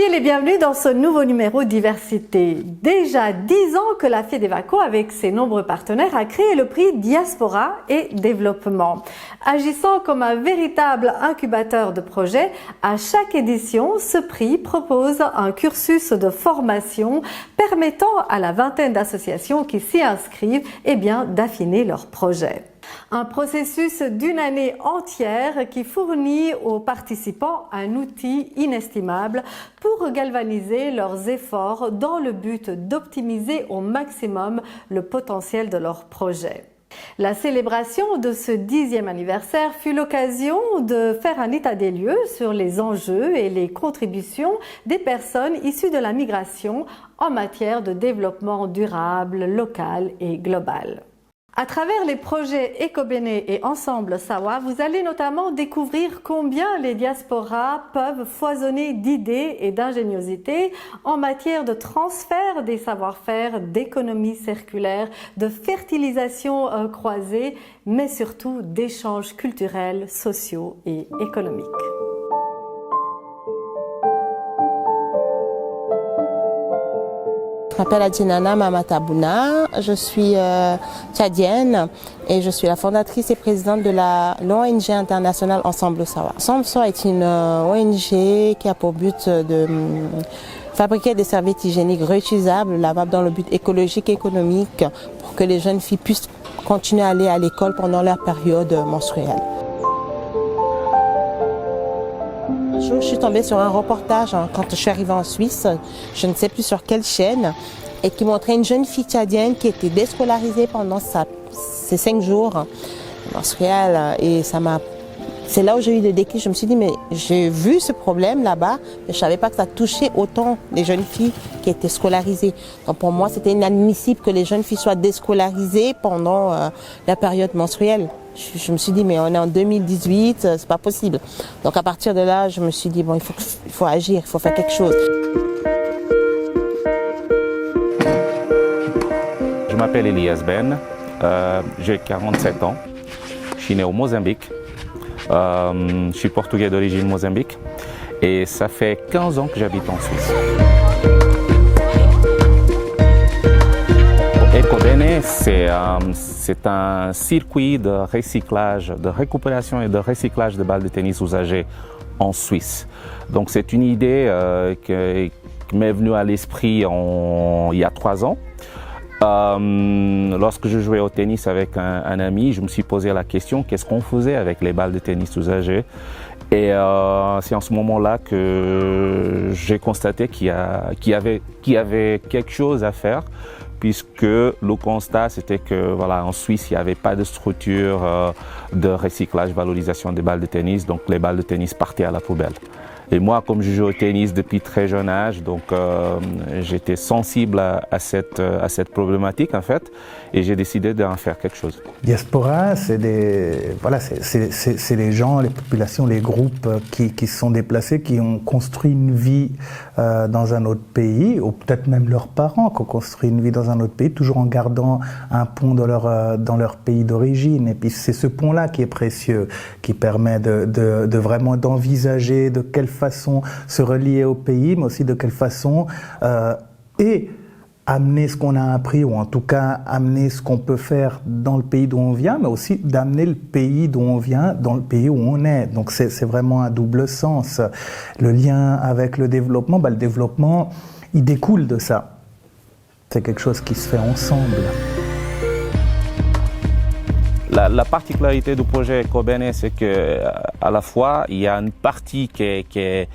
Soyez les bienvenus dans ce nouveau numéro Diversité. Déjà 10 ans que la FEDEVACO, avec ses nombreux partenaires, a créé le prix Diaspora et Développement. Agissant comme un véritable incubateur de projets, à chaque édition, ce prix propose un cursus de formation permettant à la vingtaine d'associations qui s'y inscrivent d'affiner leurs projets. Un processus d'une année entière qui fournit aux participants un outil inestimable pour galvaniser leurs efforts dans le but d'optimiser au maximum le potentiel de leur projet. La célébration de ce 10e anniversaire fut l'occasion de faire un état des lieux sur les enjeux et les contributions des personnes issues de la migration en matière de développement durable, local et global. À travers les projets EcoBene et Ensemble Sawa, vous allez notamment découvrir combien les diasporas peuvent foisonner d'idées et d'ingéniosité en matière de transfert des savoir-faire, d'économie circulaire, de fertilisation croisée, mais surtout d'échanges culturels, sociaux et économiques. Je m'appelle Adjenana Mamatabouna, je suis tchadienne et je suis la fondatrice et présidente de l'ONG internationale Ensemble Sawa. Ensemble Sawa est une ONG qui a pour but de fabriquer des serviettes hygiéniques réutilisables, lavables dans le but écologique et économique pour que les jeunes filles puissent continuer à aller à l'école pendant leur période menstruelle. Je suis tombée sur un reportage quand je suis arrivée en Suisse, je ne sais plus sur quelle chaîne, et qui montrait une jeune fille tchadienne qui était déscolarisée pendant ses 5 jours menstruels. Et c'est là où j'ai eu le déclic. Je me suis dit, mais j'ai vu ce problème là-bas, mais je ne savais pas que ça touchait autant les jeunes filles qui étaient scolarisées. Donc pour moi, c'était inadmissible que les jeunes filles soient déscolarisées pendant la période menstruelle. Je me suis dit, mais on est en 2018, c'est pas possible. Donc à partir de là, je me suis dit, bon, il faut agir, il faut faire quelque chose. Je m'appelle Elias Ben, j'ai 47 ans, je suis né au Mozambique, je suis portugais d'origine mozambique et ça fait 15 ans que j'habite en Suisse. EcoBene, c'est un circuit de recyclage, de récupération et de recyclage de balles de tennis usagées en Suisse. Donc c'est une idée qui m'est venue à l'esprit il y a 3 ans. Lorsque je jouais au tennis avec un ami, je me suis posé la question, qu'est-ce qu'on faisait avec les balles de tennis usagées? Et c'est en ce moment-là que j'ai constaté qu'il y avait quelque chose à faire, puisque le constat c'était que en Suisse il n'y avait pas de structure de recyclage, valorisation des balles de tennis, donc les balles de tennis partaient à la poubelle. Et moi, comme je joue au tennis depuis très jeune âge, donc j'étais sensible à cette problématique en fait, et j'ai décidé d'en faire quelque chose. Diaspora, c'est les gens, les populations, les groupes qui se sont déplacés, qui ont construit une vie dans un autre pays, ou peut-être même leurs parents qui ont construit une vie dans un autre pays, toujours en gardant un pont dans leur pays d'origine. Et puis c'est ce pont-là qui est précieux, qui permet de vraiment d'envisager de quelle façon se relier au pays, mais aussi de quelle façon amener ce qu'on a appris, ou en tout cas amener ce qu'on peut faire dans le pays d'où on vient, mais aussi d'amener le pays d'où on vient dans le pays où on est. Donc c'est vraiment un double sens. Le lien avec le développement, le développement, il découle de ça. C'est quelque chose qui se fait ensemble. La particularité du projet EcoBene, c'est que à la fois il y a une partie qui est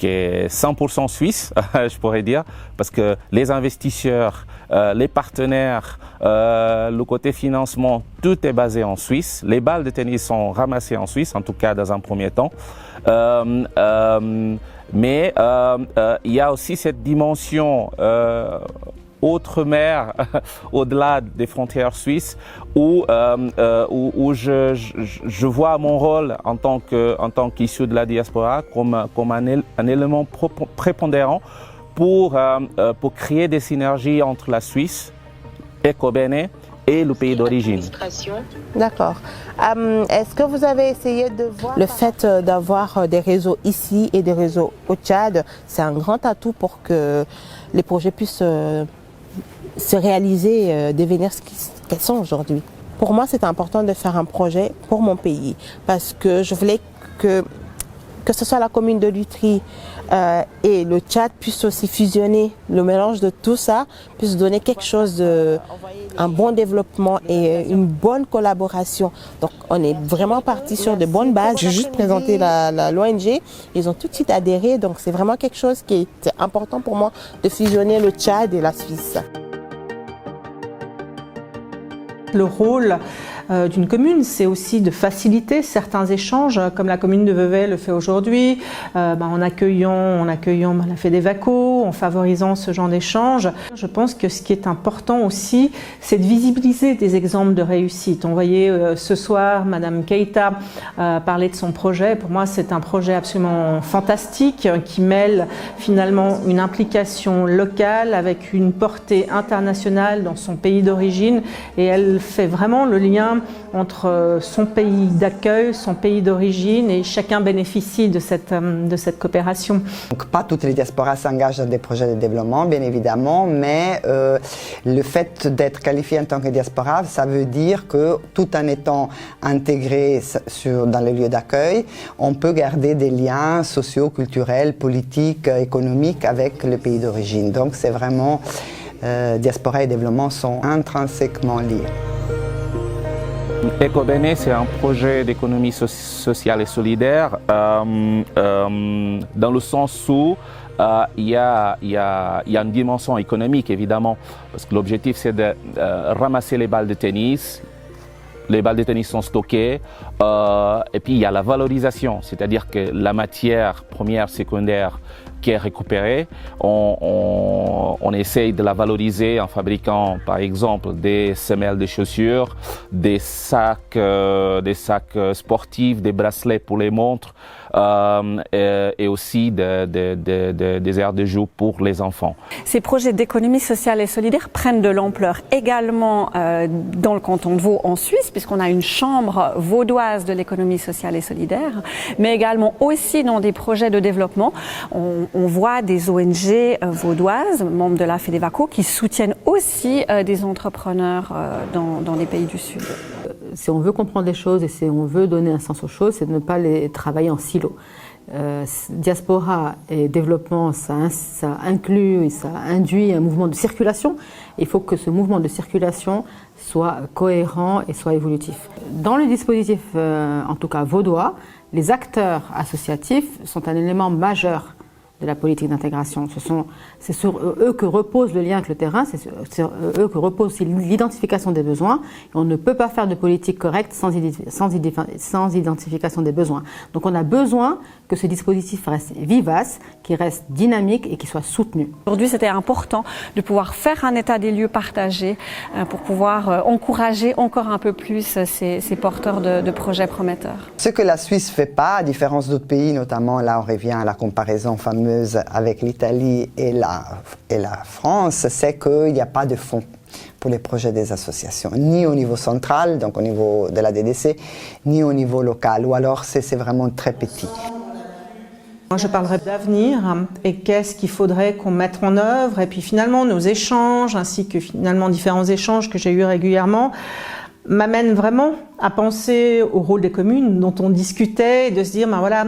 100% suisse, je pourrais dire, parce que les investisseurs, les partenaires, le côté financement, tout est basé en Suisse. Les balles de tennis sont ramassées en Suisse, en tout cas dans un premier temps. Mais il y a aussi cette dimension outre-mer, au-delà des frontières suisses, où je vois mon rôle en tant qu'issu de la diaspora comme un élément prépondérant pour créer des synergies entre la Suisse, EcoBene et le pays d'origine. D'accord. Est-ce que vous avez essayé de voir le fait d'avoir des réseaux ici et des réseaux au Tchad, c'est un grand atout pour que les projets puissent se réaliser, devenir ce qu'elles sont aujourd'hui. Pour moi, c'est important de faire un projet pour mon pays parce que je voulais que ce soit la commune de Lutry et le Tchad puissent aussi fusionner. Le mélange de tout ça puisse donner quelque chose un bon développement et une bonne collaboration. Donc on est vraiment parti sur de bonnes bases. J'ai juste présenté l'ONG, ils ont tout de suite adhéré, donc c'est vraiment quelque chose qui est important pour moi de fusionner le Tchad et la Suisse. Le rôle d'une commune, c'est aussi de faciliter certains échanges, comme la commune de Vevey le fait aujourd'hui, en accueillant la FEDEVACO, en favorisant ce genre d'échanges. Je pense que ce qui est important aussi, c'est de visibiliser des exemples de réussite. On voyait ce soir Madame Keïta parler de son projet. Pour moi, c'est un projet absolument fantastique qui mêle finalement une implication locale avec une portée internationale dans son pays d'origine, et elle fait vraiment le lien entre son pays d'accueil, son pays d'origine, et chacun bénéficie de cette coopération. Donc, pas toutes les diasporas s'engagent dans des projets de développement, bien évidemment, mais le fait d'être qualifié en tant que diaspora, ça veut dire que tout en étant intégré dans les lieux d'accueil, on peut garder des liens sociaux, culturels, politiques, économiques avec le pays d'origine. Donc c'est vraiment, diaspora et développement sont intrinsèquement liés. EcoBene, c'est un projet d'économie sociale et solidaire dans le sens où il y a une dimension économique, évidemment, parce que l'objectif, c'est de ramasser les balles de tennis. Les balles de tennis sont stockées et puis il y a la valorisation, c'est-à-dire que la matière première, secondaire qui est récupérée, on essaye de la valoriser en fabriquant par exemple des semelles de chaussures, des sacs sportifs, des bracelets pour les montres et aussi des aires de jeu pour les enfants. Ces projets d'économie sociale et solidaire prennent de l'ampleur également dans le canton de Vaud en Suisse, puisqu'on a une chambre vaudoise de l'économie sociale et solidaire, mais également aussi dans des projets de développement. On voit des ONG vaudoises, membres de la FEDEVACO, qui soutiennent aussi des entrepreneurs dans les pays du Sud. Si on veut comprendre les choses et si on veut donner un sens aux choses, c'est de ne pas les travailler en silo. Diaspora et développement, ça inclut et ça induit un mouvement de circulation. Il faut que ce mouvement de circulation soit cohérent et soit évolutif. Dans le dispositif, en tout cas vaudois, les acteurs associatifs sont un élément majeur de la politique d'intégration. C'est sur eux que repose le lien avec le terrain, c'est sur eux que repose aussi l'identification des besoins. Et on ne peut pas faire de politique correcte sans identification des besoins. Donc on a besoin que ce dispositif reste vivace, qu'il reste dynamique et qu'il soit soutenu. Aujourd'hui, c'était important de pouvoir faire un état des lieux partagé pour pouvoir encourager encore un peu plus ces porteurs de projets prometteurs. Ce que la Suisse ne fait pas, à différence d'autres pays, notamment là on revient à la comparaison fameuse avec l'Italie et la France, c'est qu'il n'y a pas de fonds pour les projets des associations, ni au niveau central, donc au niveau de la DDC, ni au niveau local, ou alors c'est vraiment très petit. Moi, je parlerai d'avenir et qu'est-ce qu'il faudrait qu'on mette en œuvre, et puis finalement nos échanges, ainsi que finalement différents échanges que j'ai eus régulièrement, m'amène vraiment à penser au rôle des communes dont on discutait, et de se dire, voilà,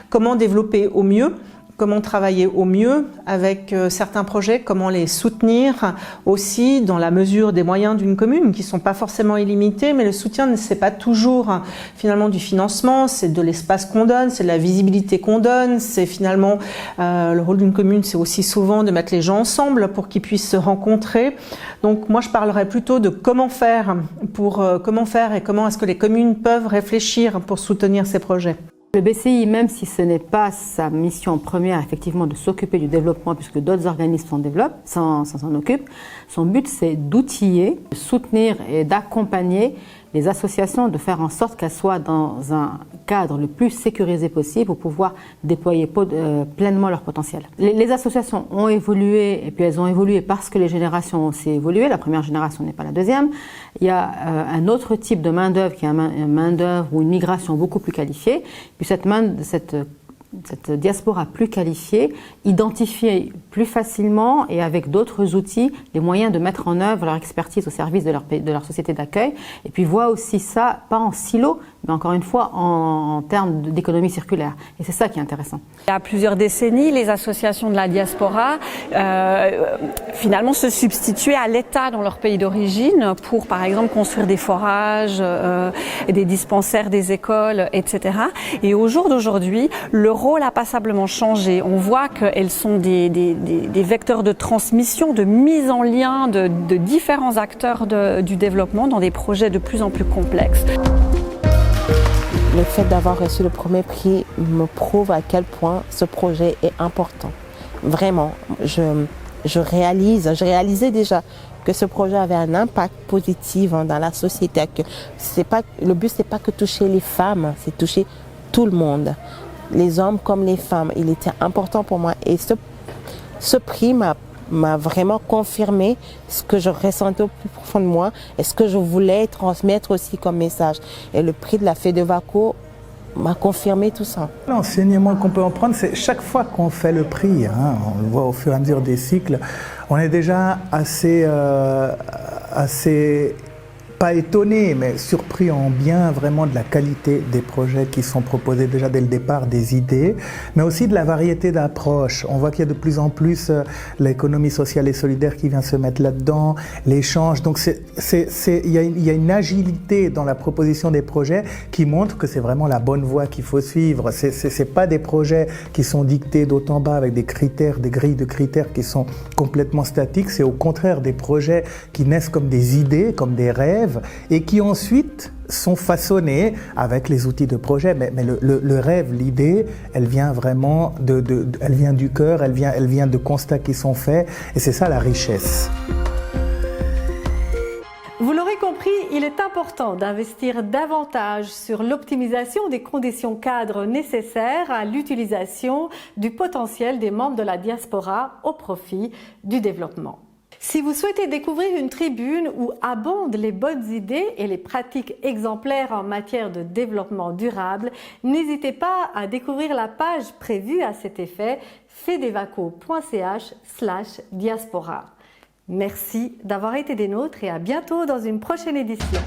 comment développer au mieux, comment travailler au mieux avec certains projets, comment les soutenir aussi dans la mesure des moyens d'une commune qui ne sont pas forcément illimités, mais le soutien, c'est pas toujours finalement du financement, c'est de l'espace qu'on donne, c'est de la visibilité qu'on donne, c'est finalement le rôle d'une commune, c'est aussi souvent de mettre les gens ensemble pour qu'ils puissent se rencontrer. Donc moi je parlerais plutôt de comment faire et comment est-ce que les communes peuvent réfléchir pour soutenir ces projets. Le BCI, même si ce n'est pas sa mission première, effectivement, de s'occuper du développement, puisque d'autres organismes s'en occupent, son but, c'est d'outiller, de soutenir et d'accompagner les associations de faire en sorte qu'elles soient dans un cadre le plus sécurisé possible pour pouvoir déployer pleinement leur potentiel. Les associations ont évolué, et puis elles ont évolué parce que les générations ont aussi évolué. La première génération n'est pas la deuxième. Il y a un autre type de main-d'œuvre qui est une main-d'œuvre ou une migration beaucoup plus qualifiée. Puis cette diaspora plus qualifiée identifie plus facilement et avec d'autres outils les moyens de mettre en œuvre leur expertise au service de leur société d'accueil, et puis voit aussi ça, pas en silo, mais encore une fois en termes d'économie circulaire. Et c'est ça qui est intéressant. Il y a plusieurs décennies, les associations de la diaspora finalement se substituaient à l'État dans leur pays d'origine pour, par exemple, construire des forages, des dispensaires, des écoles, etc. Et au jour d'aujourd'hui, le rôle a passablement changé. On voit qu'elles sont des vecteurs de transmission, de mise en lien de différents acteurs du développement dans des projets de plus en plus complexes. Le fait d'avoir reçu le premier prix me prouve à quel point ce projet est important. Vraiment, je réalisais déjà que ce projet avait un impact positif dans la société. Le but, c'est pas que toucher les femmes, c'est toucher tout le monde, les hommes comme les femmes. Il était important pour moi, et ce prix m'a vraiment confirmé ce que je ressentais au plus profond de moi et ce que je voulais transmettre aussi comme message. Et le prix de la FEDEVACO m'a confirmé tout ça. L'enseignement qu'on peut en prendre, c'est chaque fois qu'on fait le prix, on le voit au fur et à mesure des cycles, on est déjà assez pas étonné, mais surpris en bien vraiment de la qualité des projets qui sont proposés déjà dès le départ, des idées, mais aussi de la variété d'approches. On voit qu'il y a de plus en plus l'économie sociale et solidaire qui vient se mettre là-dedans, l'échange. Donc il y a une agilité dans la proposition des projets qui montre que c'est vraiment la bonne voie qu'il faut suivre. C'est pas des projets qui sont dictés d'haut en bas avec des critères, des grilles de critères qui sont complètement statiques. C'est au contraire des projets qui naissent comme des idées, comme des rêves, et qui ensuite sont façonnés avec les outils de projet. Mais le rêve, l'idée, elle vient vraiment elle vient du cœur, elle vient de constats qui sont faits, et c'est ça la richesse. Vous l'aurez compris, il est important d'investir davantage sur l'optimisation des conditions cadres nécessaires à l'utilisation du potentiel des membres de la diaspora au profit du développement. Si vous souhaitez découvrir une tribune où abondent les bonnes idées et les pratiques exemplaires en matière de développement durable, n'hésitez pas à découvrir la page prévue à cet effet, fedevaco.ch/diaspora. Merci d'avoir été des nôtres et à bientôt dans une prochaine édition.